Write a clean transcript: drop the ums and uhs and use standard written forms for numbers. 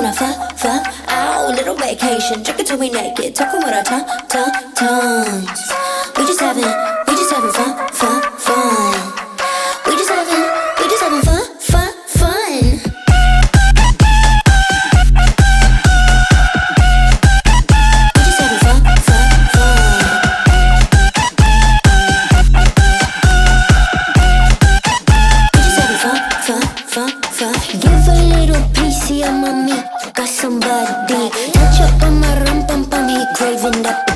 wanna fuck out. Little vacation, drink it till we naked, talking with our tongues. We just having fun. We just having fun. Give a little piece of mommy, got somebody. Touch up on my rum pum pum, he craving that.